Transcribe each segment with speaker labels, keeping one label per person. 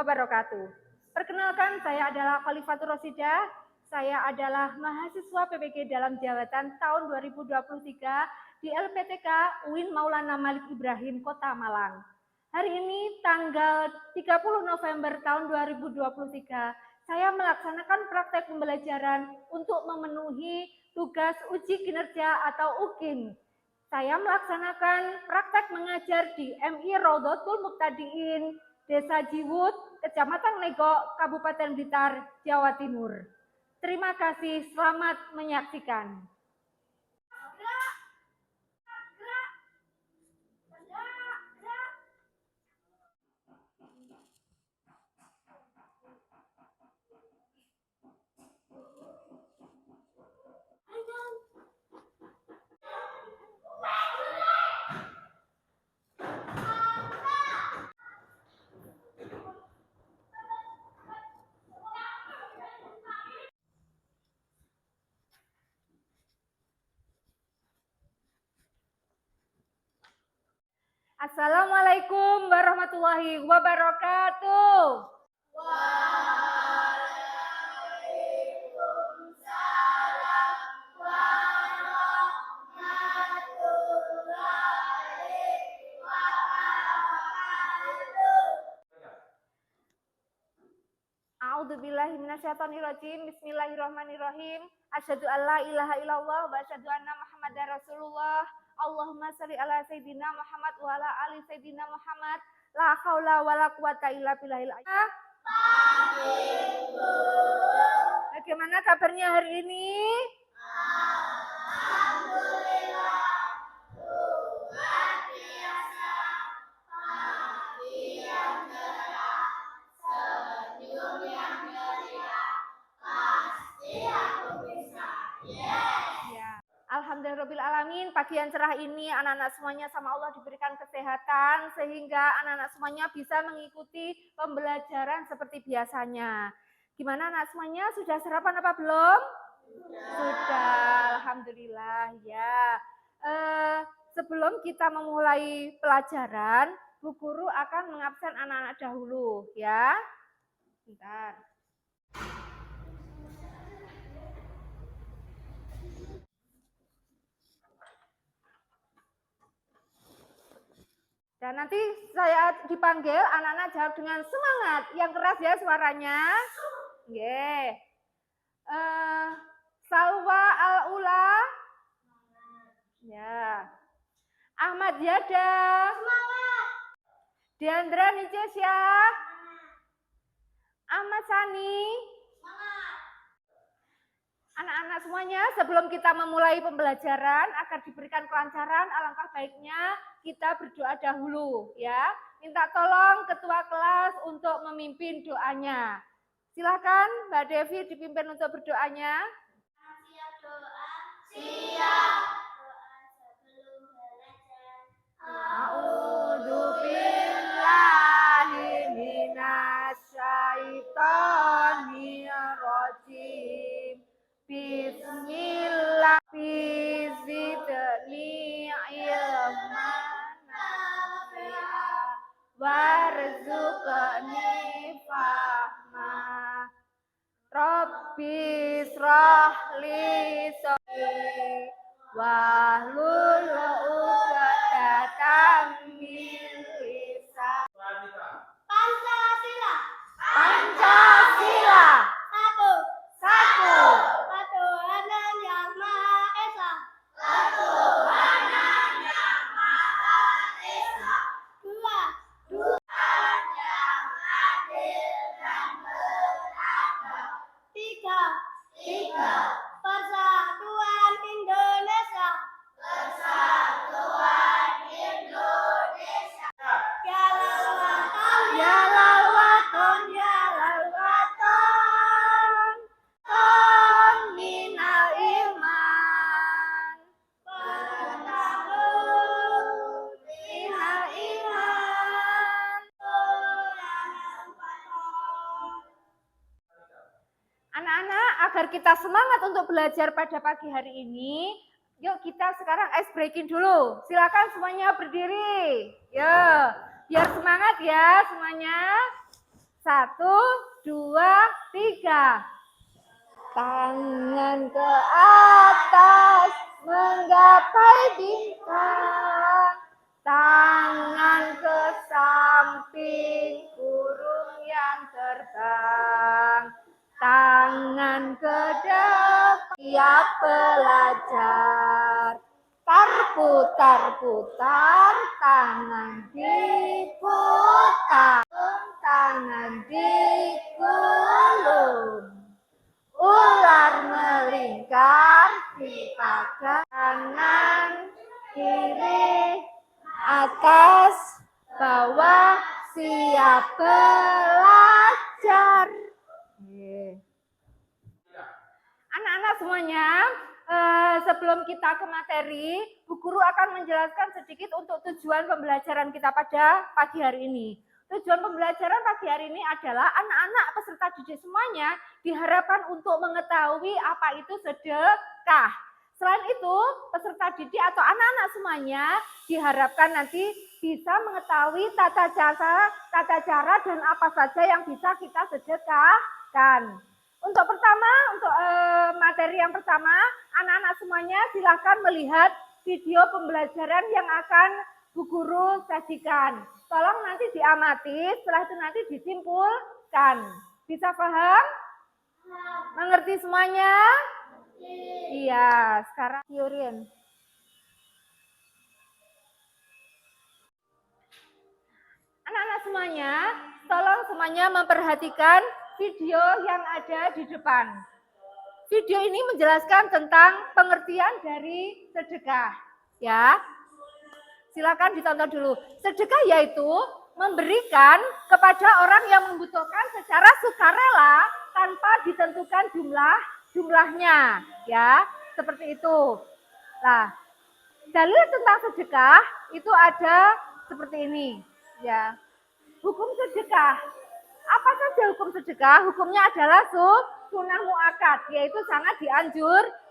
Speaker 1: wabarakatuh. Perkenalkan, saya adalah Khalifatur Rosidah. Saya adalah mahasiswa PPG dalam jabatan tahun 2023 di LPTK UIN Maulana Malik Ibrahim, Kota Malang. Hari ini tanggal 30 November tahun 2023, saya melaksanakan praktek pembelajaran untuk memenuhi tugas uji kinerja atau UKIN. Saya melaksanakan praktek mengajar di MI Raudhatul Muqtadiin, Desa Jiwut, Kecamatan Legok, Kabupaten Blitar, Jawa Timur. Terima kasih, selamat menyaksikan. Assalamualaikum warahmatullahi wabarakatuh. Waalaikumsalam warahmatullahi wabarakatuh. A'udzubillahi minasyaitonirrajim. Bismillahirrahmanirrahim. Asyhadu alla ilaha illallah wa asyhadu anna Muhammadar Rasulullah. Allahumma shalli ala sayyidina Muhammad wa ala ali sayyidina Muhammad. La haula wala quwata illa billahil azim. Bagaimana kabarnya hari ini? Alhamdulillah. Luar biasa. Hati yang cerah, senyum yang ceria. Pasti aku bisa. Yes. Ya. Alhamdulillahirrahmanirrahim, pagi yang cerah ini anak-anak semuanya sama Allah diberikan kesehatan sehingga anak-anak semuanya bisa mengikuti pembelajaran seperti biasanya. Gimana anak semuanya, sudah sarapan apa belum? Sudah, alhamdulillah ya. Sebelum kita memulai pelajaran, Bu Guru akan mengabsen anak-anak dahulu ya. Bentar. Dan nanti saya dipanggil, anak-anak jawab dengan semangat. Yang keras ya suaranya. Nggih. Salwa al-Ula. Ya. Ahmad Yada. Semangat. Diandra Nicesya. Ahmad Sani. Anak-anak semuanya, sebelum kita memulai pembelajaran agar diberikan kelancaran, alangkah baiknya kita berdoa dahulu ya. Minta tolong ketua kelas untuk memimpin doanya. Silakan Mbak Devi dipimpin untuk berdoanya.
Speaker 2: Siap doa. Siap. Doa sebelum belajar.
Speaker 1: A'udzubillahi minasyaitonirrajim. Bismillah, bizidni ilman nafi'a warzuqni fahma. Rabbi shrah li sadri wahlul 'uqdatam min lisani.
Speaker 2: Pancasila.
Speaker 1: Pancasila. Satu.
Speaker 2: Ketuhanan yang Maha Esa.
Speaker 1: Ketuhanan yang Maha Esa.
Speaker 2: Dua.
Speaker 1: Tuhan yang adil dan beradab.
Speaker 2: Tiga.
Speaker 1: Tiga.
Speaker 2: Persatuan Indonesia.
Speaker 1: Persatuan Indonesia.
Speaker 2: Ya lalwatan.
Speaker 1: Ya lalwaton, ya lalwaton. Ton minal iman.
Speaker 2: Bertakun.
Speaker 1: Minal iman. Anak-anak, agar kita semangat untuk belajar pada pagi hari ini, yuk kita sekarang ice breaking dulu. Silakan semuanya berdiri. Yuk, biar semangat ya semuanya. 1, 2, 3. Tangan ke atas menggapai bintang. Tangan ke samping burung yang terbang. Tangan ke depan tiap pelajar. Putar-putar, tangan diputar, tangan digulung. Ular melingkar di pagar, kanan, kiri, atas, bawah, siap belajar. Anak-anak semuanya, sebelum kita ke materi, Bu Guru akan menjelaskan sedikit untuk tujuan pembelajaran kita pada pagi hari ini. Tujuan pembelajaran pagi hari ini adalah anak-anak peserta didik semuanya diharapkan untuk mengetahui apa itu sedekah. Selain itu, peserta didik atau anak-anak semuanya diharapkan nanti bisa mengetahui tata cara dan apa saja yang bisa kita sedekahkan. Untuk materi yang pertama, anak-anak semuanya silakan melihat video pembelajaran yang akan Bu Guru sajikan. Tolong nanti diamati, setelah itu nanti disimpulkan. Bisa paham? Mengerti semuanya? Iya, sekarang Yurin. Anak-anak semuanya, tolong semuanya memperhatikan video yang ada di depan. Video ini menjelaskan tentang pengertian dari sedekah. Ya, silakan ditonton dulu. Sedekah yaitu memberikan kepada orang yang membutuhkan secara sukarela tanpa ditentukan jumlahnya. Ya, seperti itu. Nah, dalil tentang sedekah itu ada seperti ini. Ya, hukum sedekah. Apa saja hukum sedekah? Hukumnya adalah sunnah muakkad, yaitu sangat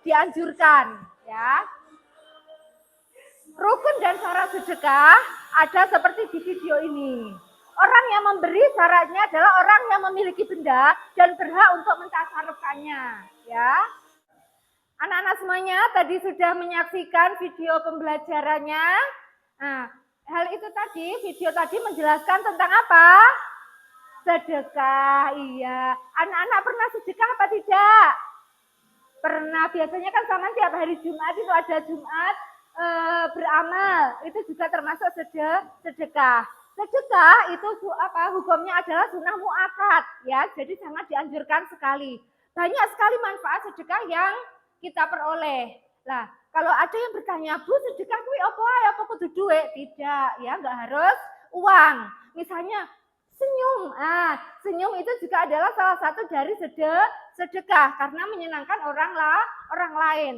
Speaker 1: dianjurkan. Ya. Rukun dan syarat sedekah ada seperti di video ini. Orang yang memberi syaratnya adalah orang yang memiliki benda dan berhak untuk mentasarufkannya. Ya. Anak-anak semuanya tadi sudah menyaksikan video pembelajarannya. Nah, hal itu tadi, video tadi menjelaskan tentang apa? Sedekah, iya. Anak-anak pernah sedekah apa tidak? Pernah, biasanya kan sama tiap hari Jumat itu ada Jumat beramal, itu juga termasuk sedekah. Sedekah itu hukumnya adalah sunnah muakkad, ya, jadi sangat dianjurkan sekali. Banyak sekali manfaat sedekah yang kita peroleh. Nah, kalau ada yang bertanya, Bu, sedekah kuwi apa kudu duit? Tidak, ya, enggak harus uang. Misalnya senyum. Senyum itu juga adalah salah satu dari sedekah karena menyenangkan orang lain.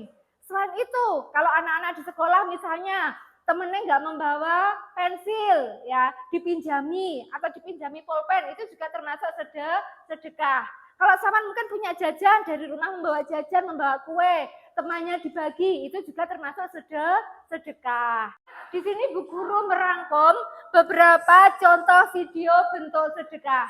Speaker 1: Selain itu, kalau anak-anak di sekolah misalnya temennya nggak membawa pensil, ya dipinjami atau dipinjami pulpen, itu juga termasuk sedekah. Kalau sama mungkin punya jajan, dari rumah membawa jajan, membawa kue, temannya dibagi, itu juga termasuk sedekah. Di sini Bu Guru merangkum beberapa contoh video bentuk sedekah.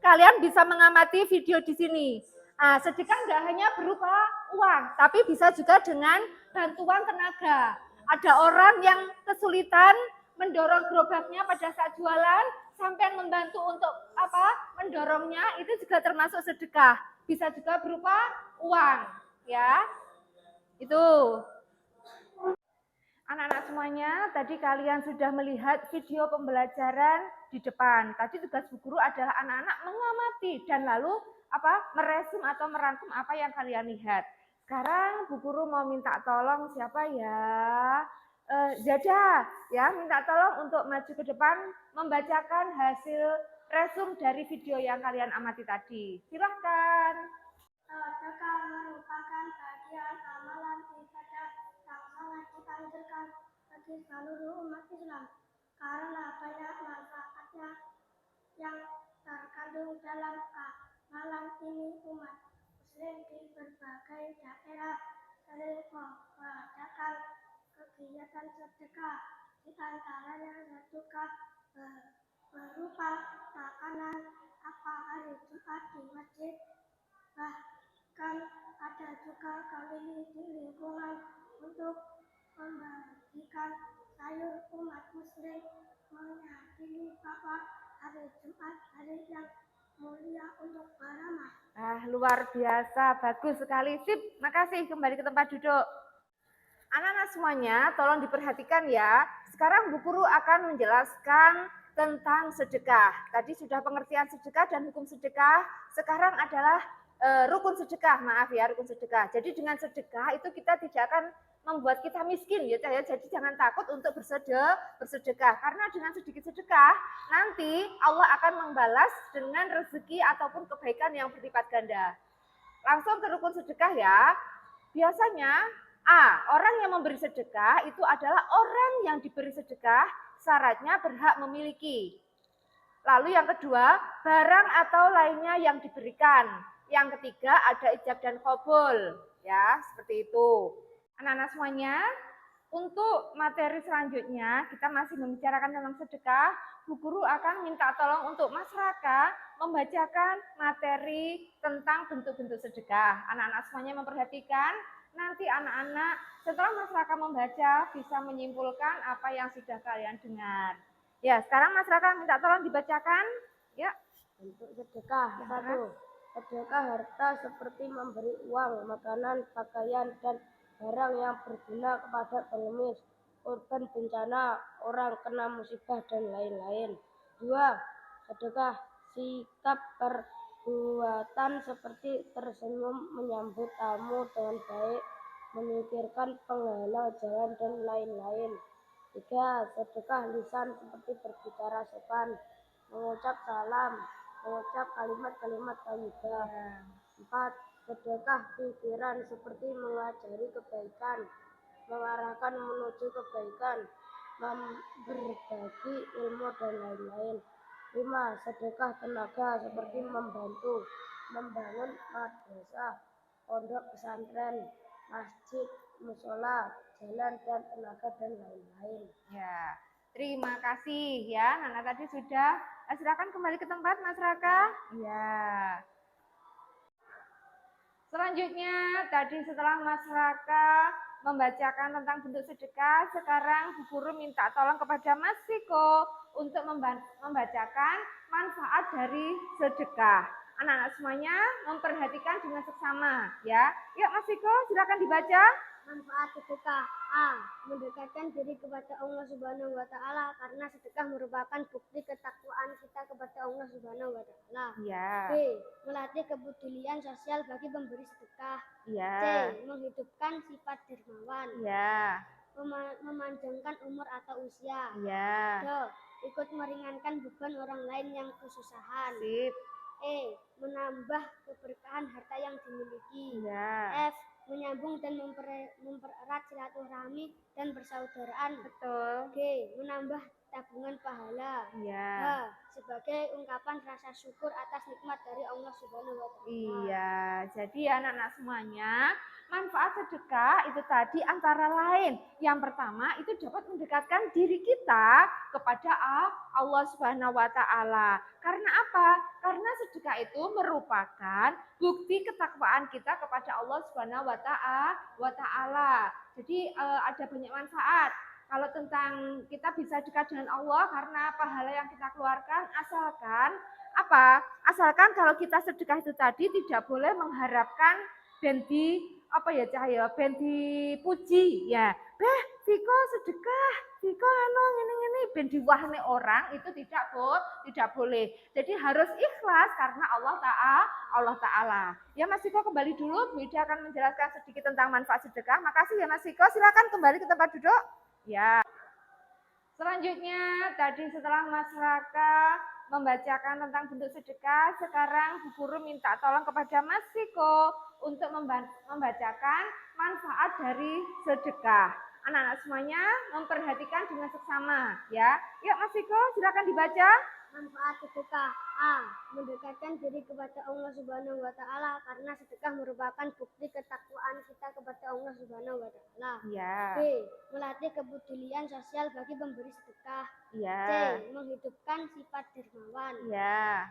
Speaker 1: Kalian bisa mengamati video di sini. Nah, sedekah nggak hanya berupa uang, tapi bisa juga dengan bantuan tenaga. Ada orang yang kesulitan mendorong gerobaknya pada saat jualan, sampai membantu untuk mendorongnya, itu juga termasuk sedekah. Bisa juga berupa uang, ya. Itu. Anak-anak semuanya, tadi kalian sudah melihat video pembelajaran di depan. Tadi tugas Bu Guru adalah anak-anak mengamati dan lalu meresum atau merangkum apa yang kalian lihat. Sekarang Bu Guru mau minta tolong siapa ya? Zada, ya, minta tolong untuk maju ke depan membacakan hasil resum dari video yang kalian amati tadi. Silahkan.
Speaker 2: Sedekah merupakan bagian amalan ibadah yang sangat dianjurkan bagi seluruh umat Islam karena banyak manfaatnya yang terkandung dalam amalan ini. Umat Muslim di berbagai daerah sering mengadakan kegiatan sedekah, di antaranya sedekah berupa makanan apa hari Jumat di masjid. Bahkan ada juga kali di lingkungan untuk membagikan sayur umat muslim, meyakini bahwa hari Jumat hari yang mulia untuk beramah.
Speaker 1: Luar biasa, bagus sekali. Sip, makasih. Kembali ke tempat duduk. Anak-anak semuanya, tolong diperhatikan ya. Sekarang Bu Guru akan menjelaskan tentang sedekah. Tadi sudah pengertian sedekah dan hukum sedekah. Sekarang adalah rukun sedekah, maaf ya, rukun sedekah. Jadi dengan sedekah itu kita tidak akan membuat kita miskin ya. Jadi jangan takut untuk bersedekah. Karena dengan sedikit sedekah, nanti Allah akan membalas dengan rezeki ataupun kebaikan yang berlipat ganda. Langsung ke rukun sedekah ya. Biasanya orang yang memberi sedekah itu adalah orang yang diberi sedekah, syaratnya berhak memiliki. Lalu yang kedua, barang atau lainnya yang diberikan. Yang ketiga, ada ijab dan qabul. Ya, seperti itu. Anak-anak semuanya, untuk materi selanjutnya, kita masih membicarakan tentang sedekah. Bu Guru akan minta tolong untuk masyarakat membacakan materi tentang bentuk-bentuk sedekah. Anak-anak semuanya memperhatikan. Nanti anak-anak setelah masyarakat membaca bisa menyimpulkan apa yang sudah kalian dengar. Ya, sekarang masyarakat minta tolong dibacakan. Ya.
Speaker 2: Bentuk sedekah. 1. Sedekah harta seperti memberi uang, makanan, pakaian, dan barang yang berguna kepada pengemis, korban bencana, orang kena musibah, dan lain-lain. 2. Sedekah sikap perbuatan seperti tersenyum, menyambut tamu dengan baik, memikirkan penghalang jalan, dan lain-lain. 3. Sedekah lisan seperti berbicara sopan, mengucap salam, mengucap kalimat-kalimat thayyibah. 4. Sedekah pikiran seperti mengajari kebaikan, mengarahkan menuju kebaikan, berbagi ilmu, dan lain-lain. 5. Sedekah tenaga seperti membantu membangun madrasah, pondok pesantren, masjid, musola, jalan, dan tenaga, dan lain-lain.
Speaker 1: Ya, terima kasih ya. Nana tadi sudah. Silakan kembali ke tempat, Mas Raka. Ya. Selanjutnya, tadi setelah Mas Raka membacakan tentang bentuk sedekah, sekarang Bu Guru minta tolong kepada Mas Siko untuk membacakan manfaat dari sedekah. Anak-anak semuanya memperhatikan dengan seksama ya. Yuk Mas Siko, silakan dibaca.
Speaker 2: Manfaat sedekah. A. Mendekatkan diri kepada Allah Subhanahu wa taala karena sedekah merupakan bukti ketakwaan kita kepada Allah Subhanahu wa taala.
Speaker 1: Ya.
Speaker 2: B. Melatih kepedulian sosial bagi pemberi sedekah.
Speaker 1: Ya.
Speaker 2: C. Menghidupkan sifat dermawan.
Speaker 1: Ya.
Speaker 2: Memanjangkan umur atau usia.
Speaker 1: Ya.
Speaker 2: D. Ikut meringankan beban orang lain yang kesusahan.
Speaker 1: Sip.
Speaker 2: E. Menambah keberkahan harta yang dimiliki.
Speaker 1: Ya.
Speaker 2: F. Menyambung dan mempererat silaturahmi dan persaudaraan.
Speaker 1: Betul.
Speaker 2: G. Menambah tabungan pahala.
Speaker 1: Iya.
Speaker 2: H. Sebagai ungkapan rasa syukur atas nikmat dari Allah Subhanahu wa taala.
Speaker 1: Iya, jadi anak-anak semuanya, manfaat sedekah itu tadi antara lain. Yang pertama itu dapat mendekatkan diri kita kepada Allah Subhanahu wa taala. Karena apa? Karena sedekah itu merupakan bukti ketakwaan kita kepada Allah Subhanahu wa taala. Jadi ada banyak manfaat. Kalau tentang kita bisa dekat dengan Allah karena pahala yang kita keluarkan, asalkan apa? Asalkan kalau kita sedekah itu tadi tidak boleh mengharapkan bendi dipuji ya. Viko sedekah, Viko ini bendi wahne orang itu tidak boleh. Jadi harus ikhlas karena Allah Ta'ala. Ya Mas Viko kembali dulu, Bu Ida akan menjelaskan sedikit tentang manfaat sedekah. Makasih ya Mas Viko, silakan kembali ke tempat duduk. Ya. Selanjutnya, tadi setelah Mas Raka membacakan tentang bentuk sedekah, sekarang Bu Guru minta tolong kepada Mas Siko untuk membacakan manfaat dari sedekah. Anak-anak semuanya memperhatikan dengan seksama, ya. Yuk Mas Siko, silakan dibaca.
Speaker 2: Manfaat sedekah. A. Mendekatkan diri kepada Allah Subhanahu wa taala karena sedekah merupakan bukti ketakwaan kita kepada Allah Subhanahu wa taala.
Speaker 1: Ya.
Speaker 2: B. Melatih kepedulian sosial bagi pemberi sedekah.
Speaker 1: Ya.
Speaker 2: C. Menghidupkan sifat dermawan.
Speaker 1: Ya.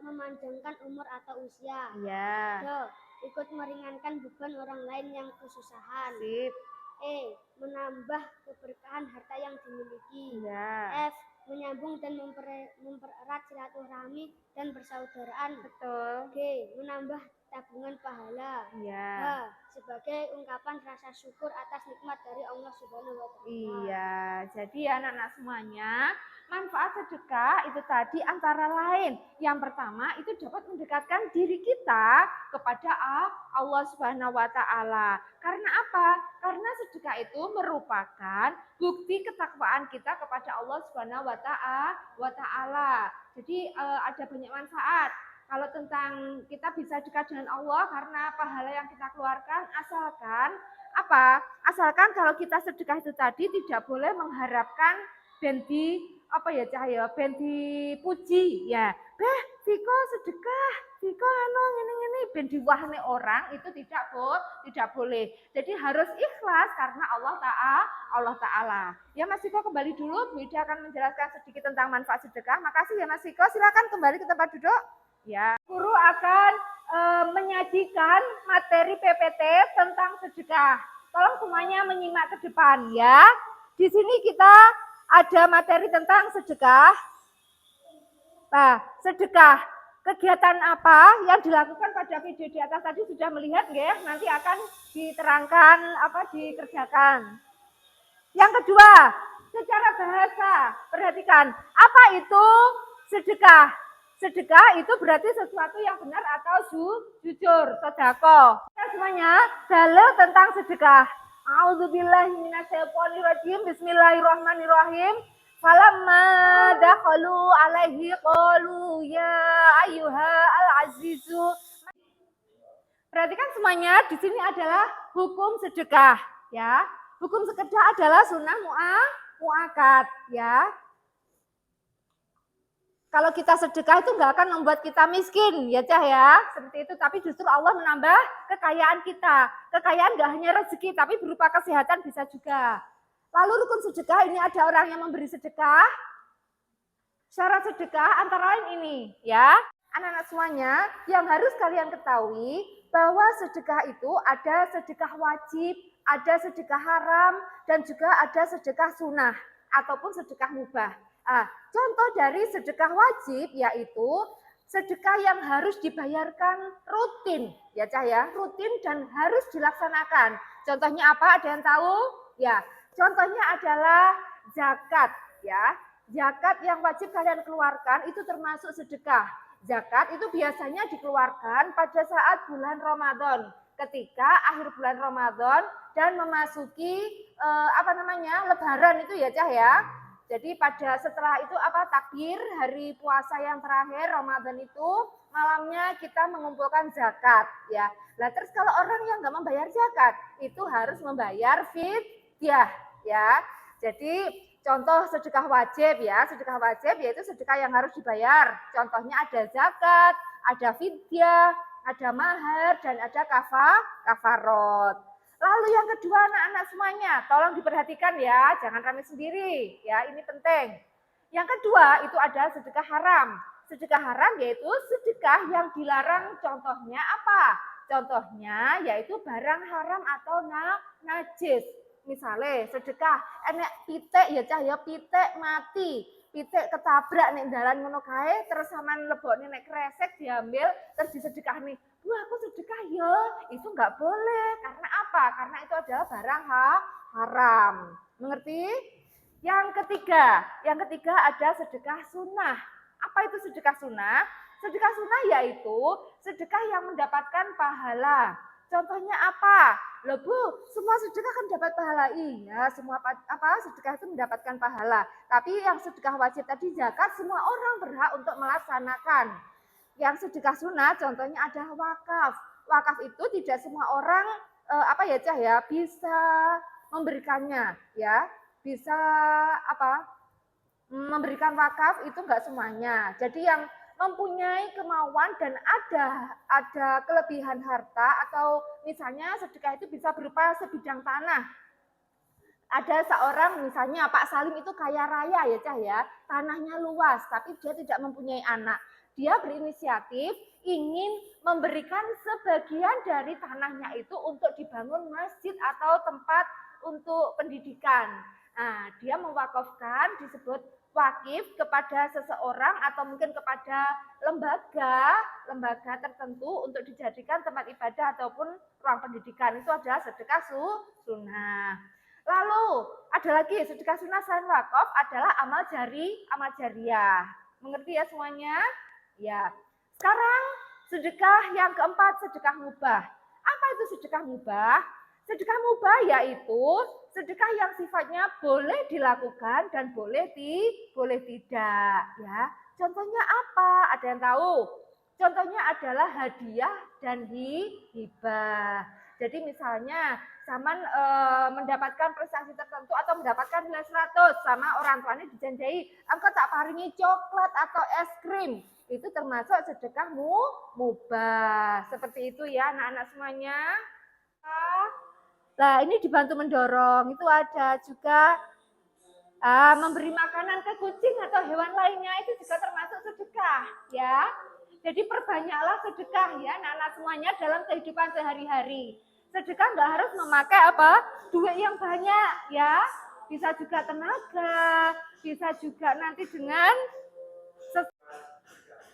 Speaker 2: memanjangkan umur atau usia.
Speaker 1: Ya.
Speaker 2: D. Ikut meringankan beban orang lain yang kesusahan.
Speaker 1: Sip.
Speaker 2: E. Menambah keberkahan harta yang dimiliki.
Speaker 1: Ya.
Speaker 2: F. Menyambung dan mempererat silaturahmi dan persaudaraan.
Speaker 1: Betul.
Speaker 2: G. Menambah tabungan pahala.
Speaker 1: Iya.
Speaker 2: H. Sebagai ungkapan rasa syukur atas nikmat dari Allah Subhanahu wa Ta'ala.
Speaker 1: Iya, jadi anak-anak semuanya, manfaat sedekah itu tadi antara lain. Yang pertama itu dapat mendekatkan diri kita kepada Allah Subhanahu wa Ta'ala. Karena apa? Karena sedekah itu merupakan bukti ketakwaan kita kepada Allah Subhanahu wa Ta'ala. Jadi ada banyak manfaat. Kalau tentang kita bisa dekat dengan Allah karena pahala yang kita keluarkan, asalkan apa? Asalkan kalau kita sedekah itu tadi tidak boleh mengharapkan bendi puji ya. Beh, Viko sedekah, Viko ini bendi wahne orang itu tidak boleh. Jadi harus ikhlas karena Allah Ta'ala. Ya Mas Viko kembali dulu, Bu Ida akan menjelaskan sedikit tentang manfaat sedekah. Makasih ya Mas Viko, silakan kembali ke tempat duduk. Ya, guru akan menyajikan materi PPT tentang sedekah. Tolong semuanya menyimak ke depan ya. Di sini kita ada materi tentang sedekah. Nah, sedekah kegiatan apa yang dilakukan pada video di atas tadi sudah melihat nggih? Nanti akan diterangkan dikerjakan. Yang kedua, secara bahasa, perhatikan apa itu sedekah. Sedekah itu berarti sesuatu yang benar atau jujur, sedekah. Semuanya, dalil tentang sedekah. A'udzubillahi minasyaitonirrajim. Bismillahirrahmanirrahim. Falamma dakhalu alaihi qalu ya ayyuhal azizu. Perhatikan semuanya, di sini adalah hukum sedekah, ya. Hukum sedekah adalah sunnah muakkad, ya. Kalau kita sedekah itu nggak akan membuat kita miskin, ya Cah ya, seperti itu. Tapi justru Allah menambah kekayaan kita. Kekayaan nggak hanya rezeki, tapi berupa kesehatan bisa juga. Lalu rukun sedekah ini ada orang yang memberi sedekah. Syarat sedekah antara lain ini, ya. Anak-anak semuanya, yang harus kalian ketahui bahwa sedekah itu ada sedekah wajib, ada sedekah haram, dan juga ada sedekah sunnah ataupun sedekah mubah. Contoh dari sedekah wajib yaitu sedekah yang harus dibayarkan rutin, ya Cah ya, rutin dan harus dilaksanakan. Contohnya apa? Ada yang tahu? Ya, contohnya adalah zakat, ya. Zakat yang wajib kalian keluarkan itu termasuk sedekah. Zakat itu biasanya dikeluarkan pada saat bulan Ramadan, ketika akhir bulan Ramadan dan memasuki Lebaran itu ya Cah ya. Jadi setelah itu takbir hari puasa yang terakhir Ramadan itu malamnya kita mengumpulkan zakat ya. Nah terus kalau orang yang nggak membayar zakat itu harus membayar fidyah ya. Jadi contoh sedekah wajib ya, sedekah wajib yaitu sedekah yang harus dibayar. Contohnya ada zakat, ada fidyah, ada mahar dan ada kafarot. Lalu yang kedua anak-anak semuanya, tolong diperhatikan ya, jangan rame sendiri, ya ini penting. Yang kedua itu ada sedekah haram. Sedekah haram yaitu sedekah yang dilarang, contohnya apa? Contohnya yaitu barang haram atau najis. Misalnya sedekah enek pitik ya Cah ya, pitik mati. Pitik ketabrak nek dalan ngono kae terus sampean lebokne nek kresek diambil terus disedekah nih. Wah, aku sedekah ya. Itu enggak boleh. Karena apa? Karena itu adalah barang haram. Mengerti? Yang ketiga ada sedekah sunnah. Apa itu sedekah sunnah? Sedekah sunnah yaitu sedekah yang mendapatkan pahala. Contohnya apa? Loh Bu, semua sedekah kan dapat pahala. Iya, semua sedekah itu mendapatkan pahala. Tapi yang sedekah wajib tadi zakat semua orang berhak untuk melaksanakan. Yang sedekah sunnah contohnya ada wakaf. Wakaf itu tidak semua orang bisa memberikannya ya. Bisa memberikan wakaf itu enggak semuanya. Jadi yang mempunyai kemauan dan ada kelebihan harta atau misalnya sedekah itu bisa berupa sebidang tanah. Ada seorang misalnya Pak Salim itu kaya raya ya Cah ya, tanahnya luas tapi dia tidak mempunyai anak. dia berinisiatif ingin memberikan sebagian dari tanahnya itu untuk dibangun masjid atau tempat untuk pendidikan. Nah, dia mewakafkan, disebut wakif kepada seseorang atau mungkin kepada lembaga tertentu untuk dijadikan tempat ibadah ataupun ruang pendidikan. Itu adalah sedekah sunnah. Lalu ada lagi sedekah sunnah selain wakaf adalah amal jariah. Mengerti ya semuanya? Ya. Sekarang sedekah yang keempat, sedekah mubah. Apa itu sedekah mubah? Sedekah mubah yaitu sedekah yang sifatnya boleh dilakukan dan boleh tidak, ya. Contohnya apa? Ada yang tahu? Contohnya adalah hadiah dan hibah. Jadi misalnya zaman mendapatkan prestasi tertentu atau mendapatkan nilai 100 sama orang tuanya dijanjai, engkau tak paringi coklat atau es krim. Itu termasuk sedekah mubah. Seperti itu ya anak-anak semuanya. Nah, ini dibantu mendorong. Itu ada juga memberi makanan ke kucing atau hewan lainnya, itu juga termasuk sedekah, ya. Jadi perbanyaklah sedekah ya anak-anak semuanya dalam kehidupan sehari-hari. Sedekah nggak harus memakai duit yang banyak, ya. Bisa juga tenaga, bisa juga nanti dengan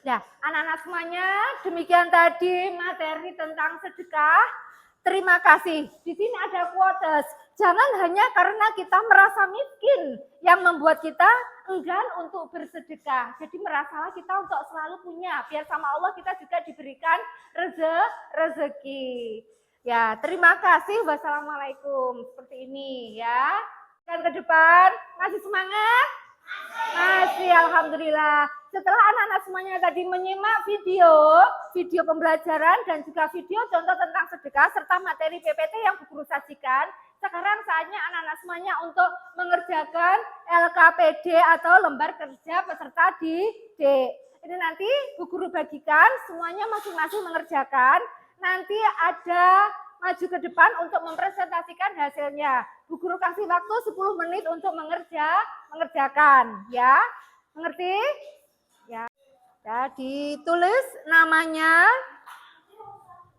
Speaker 1: ya, anak-anak semuanya, demikian tadi materi tentang sedekah. Terima kasih. Di sini ada quotes. Jangan hanya karena kita merasa miskin yang membuat kita enggan untuk bersedekah. Jadi merasalah kita untuk selalu punya. Biar sama Allah kita juga diberikan rezeki. Ya, terima kasih. Wassalamualaikum. Seperti ini ya. Dan ke depan, masih semangat? Masih, alhamdulillah. Setelah anak-anak semuanya tadi menyimak video pembelajaran dan juga video contoh tentang sedekah serta materi PPT yang Bu Guru sajikan, sekarang saatnya anak-anak semuanya untuk mengerjakan LKPD atau lembar kerja peserta didik. Ini nanti Bu Guru bagikan, semuanya masing-masing mengerjakan. Nanti ada maju ke depan untuk mempresentasikan hasilnya. Bu Guru kasih waktu 10 menit untuk mengerjakan, ya. Mengerti? Ya. Ya, ditulis namanya,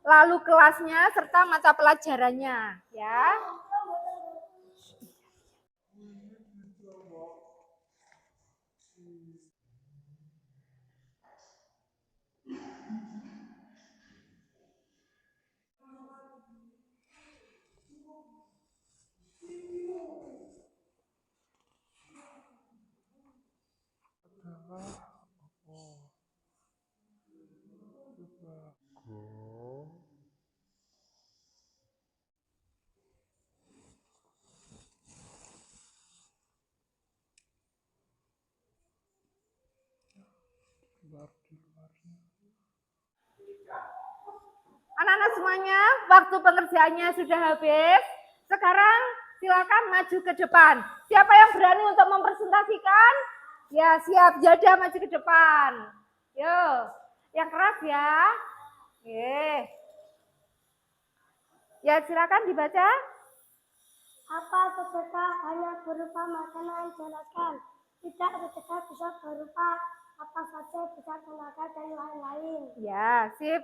Speaker 1: lalu kelasnya serta mata pelajarannya, ya. Anak-anak semuanya, waktu pengerjaannya sudah habis. Sekarang silakan maju ke depan. Siapa yang berani untuk mempresentasikan? Ya, siap. Jada maju ke depan. Yo, yang keras ya. Ya, silakan dibaca.
Speaker 2: Apa sedekah hanya berupa makanan? Jelaskan. Tidak, sedekah bisa berupa apa saja, bisa tenaga dan lain-lain.
Speaker 1: Ya, sip.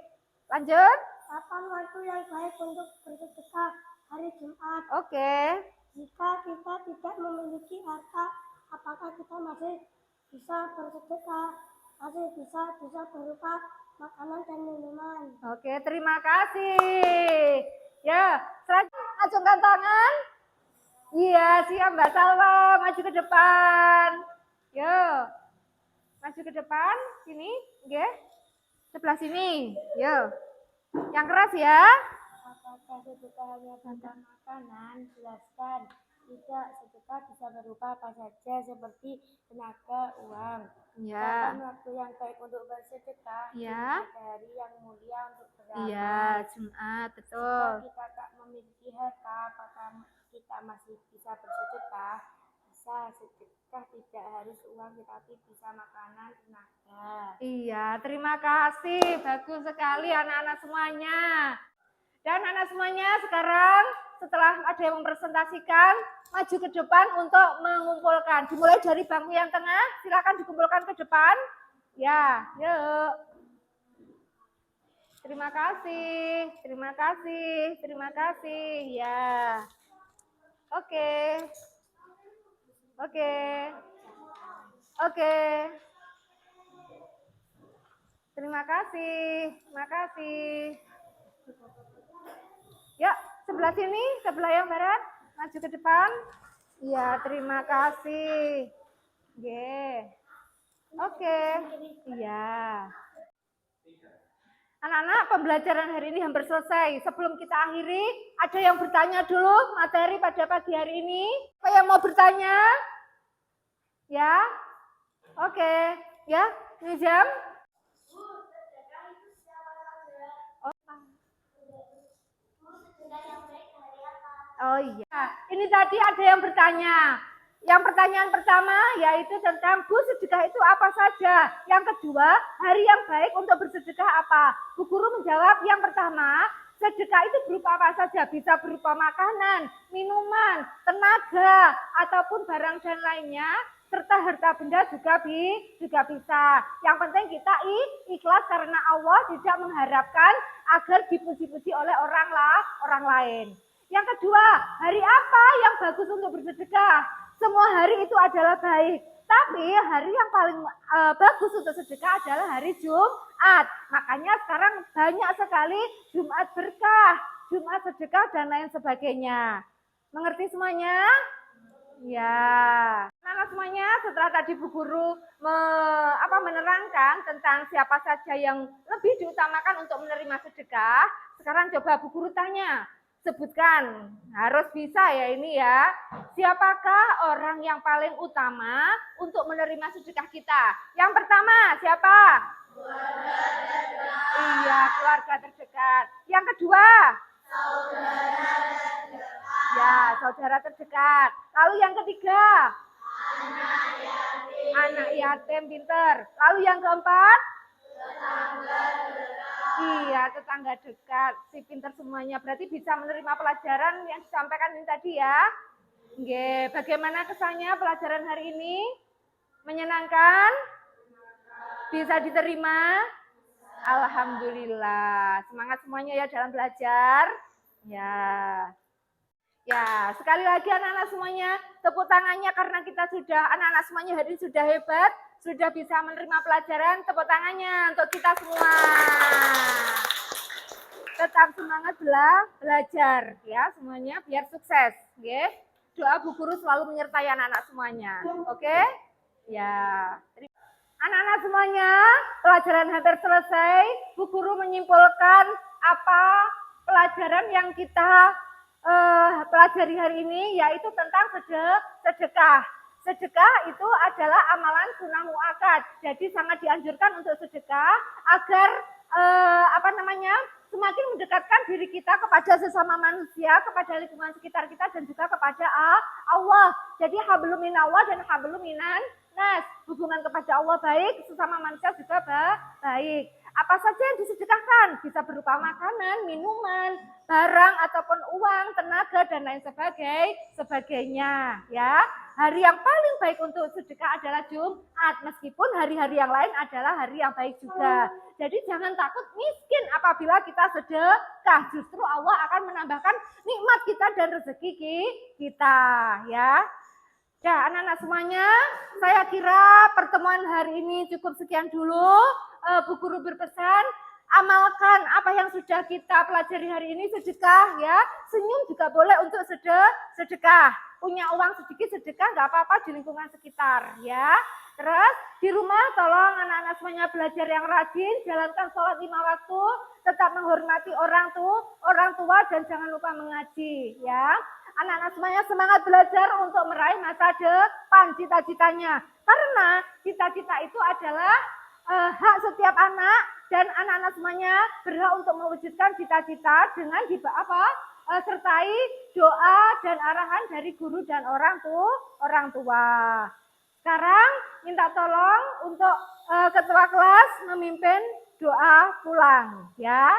Speaker 1: Lanjut.
Speaker 2: Kapan waktu yang baik untuk bersedekah? Hari Jumat.
Speaker 1: Oke.
Speaker 2: Jika kita tidak memiliki harta, apakah kita masih bisa bersedekah? Masih bisa berupa makanan dan minuman.
Speaker 1: Oke, terima kasih. Ya, selanjutnya acungkan tangan. Iya, siap Mbak Salwa, maju ke depan. Yo, maju ke depan, sini, oke. Sebelah sini, yo. Yang keras ya.
Speaker 2: Apakah sedekah hanya tentang makanan? Jelaskan. Tidak, sedekah bisa berupa apa saja seperti tenaga, uang.
Speaker 1: Ya.
Speaker 2: Kapan waktu yang baik untuk bersedekah?
Speaker 1: Ya.
Speaker 2: Hari yang mulia untuk beramal.
Speaker 1: Iya, Jumat, betul.
Speaker 2: Jika kita tak memiliki harta, apakah kita masih bisa bersedekah? Bisa, sedekah tidak harus uang tetapi bisa makanan, tenaga.
Speaker 1: Iya, terima kasih. Bagus sekali anak-anak semuanya. Dan anak semuanya sekarang setelah ada yang mempresentasikan, maju ke depan untuk mengumpulkan. Dimulai dari bangku yang tengah, silakan dikumpulkan ke depan. Ya, yuk. Terima kasih, terima kasih, terima kasih. Ya. Oke. Oke. Oke. Terima kasih. Terima kasih. Yuk, sebelah sini, sebelah yang barat. Maju ke depan. Ya, terima kasih. Ye. Oke. Iya. Anak-anak, pembelajaran hari ini hampir selesai. Sebelum kita akhiri, ada yang bertanya dulu materi pada pagi hari ini? Apa yang mau bertanya? Ya? Oke. Ya, ini jam? Oh iya, ini tadi ada yang bertanya. Yang pertanyaan pertama yaitu tentang Bu, sedekah itu apa saja? Yang kedua, hari yang baik untuk bersedekah apa? Bu Guru menjawab yang pertama, sedekah itu berupa apa saja? Bisa berupa makanan, minuman, tenaga, ataupun barang dan lainnya, serta harta benda juga bisa. Yang penting kita ikhlas karena Allah, tidak mengharapkan agar dipuji-puji oleh orang lain. Yang kedua, hari apa yang bagus untuk bersedekah? Semua hari itu adalah baik. Tapi hari yang paling bagus untuk sedekah adalah hari Jumat. Makanya sekarang banyak sekali Jumat berkah, Jumat sedekah, dan lain sebagainya. Mengerti semuanya? Ya. Nah, semuanya setelah tadi Bu Guru menerangkan tentang siapa saja yang lebih diutamakan untuk menerima sedekah, sekarang coba Bu Guru tanya. Sebutkan, harus bisa ya ini ya. Siapakah orang yang paling utama untuk menerima sedekah kita? Yang pertama, siapa? Keluarga terdekat. Iya, keluarga terdekat. Yang kedua? Saudara terdekat. Ya, saudara terdekat. Lalu yang ketiga? Anak yatim. Anak yatim, pinter. Lalu yang keempat? Tetangga dekat. Iya, tetangga dekat. Si pinter semuanya. Berarti bisa menerima pelajaran yang disampaikan ini tadi ya. Oke, bagaimana kesannya pelajaran hari ini? Menyenangkan? Bisa diterima? Alhamdulillah. Semangat semuanya ya dalam belajar. Ya. Ya, sekali lagi anak-anak semuanya, tepuk tangannya karena kita sudah, anak-anak semuanya hari ini sudah hebat, sudah bisa menerima pelajaran, tepuk tangannya untuk kita semua. Tetap semangat belajar ya semuanya biar sukses, oke? Doa Bu Guru selalu menyertai anak-anak semuanya, oke? Ya. Anak-anak semuanya, pelajaran hampir selesai. Bu Guru menyimpulkan apa pelajaran yang kita pelajari hari ini, yaitu tentang sedekah. Sedekah itu adalah amalan sunnah muakkad. Jadi sangat dianjurkan untuk sedekah agar semakin mendekatkan diri kita kepada sesama manusia, kepada lingkungan sekitar kita, dan juga kepada Allah. Jadi hablum minallah dan hablum minan nas. Hubungan kepada Allah baik, sesama manusia juga baik. Apa saja yang disedekahkan? Bisa berupa makanan, minuman, barang ataupun uang, tenaga, dan lain sebagainya. Ya, hari yang paling baik untuk sedekah adalah Jumat, meskipun hari-hari yang lain adalah hari yang baik juga. Jadi jangan takut miskin apabila kita sedekah. Justru Allah akan menambahkan nikmat kita dan rezeki kita. Ya. Ya, anak-anak semuanya, saya kira pertemuan hari ini cukup sekian dulu. Bu Guru berpesan, amalkan apa yang sudah kita pelajari hari ini, sedekah ya. Senyum juga boleh untuk sedekah. Punya uang sedikit sedekah nggak apa-apa di lingkungan sekitar ya. Terus di rumah tolong anak-anak semuanya belajar yang rajin, jalankan sholat 5 waktu, tetap menghormati orang tua dan jangan lupa mengaji ya. Anak-anak semuanya semangat belajar untuk meraih masa depan cita-citanya. Karena cita-cita itu adalah hak setiap anak dan anak-anak semuanya berhak untuk mewujudkan cita-cita dengan sertai doa dan arahan dari guru dan orang tua. Sekarang minta tolong untuk ketua kelas memimpin doa pulang ya.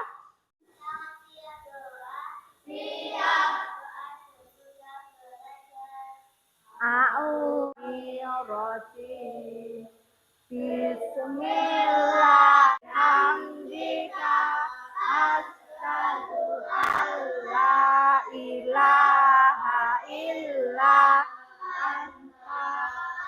Speaker 1: A'udzu Bismillah, hamdika, asyhadu an la ilaha illa anta,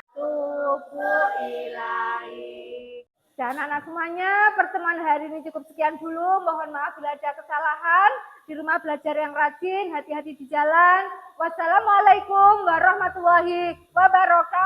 Speaker 1: tubu ilaik. Dan anak semuanya, pertemuan hari ini cukup sekian dulu. Mohon maaf bila ada kesalahan. Di rumah belajar yang rajin, hati-hati di jalan. Wassalamualaikum warahmatullahi wabarakatuh.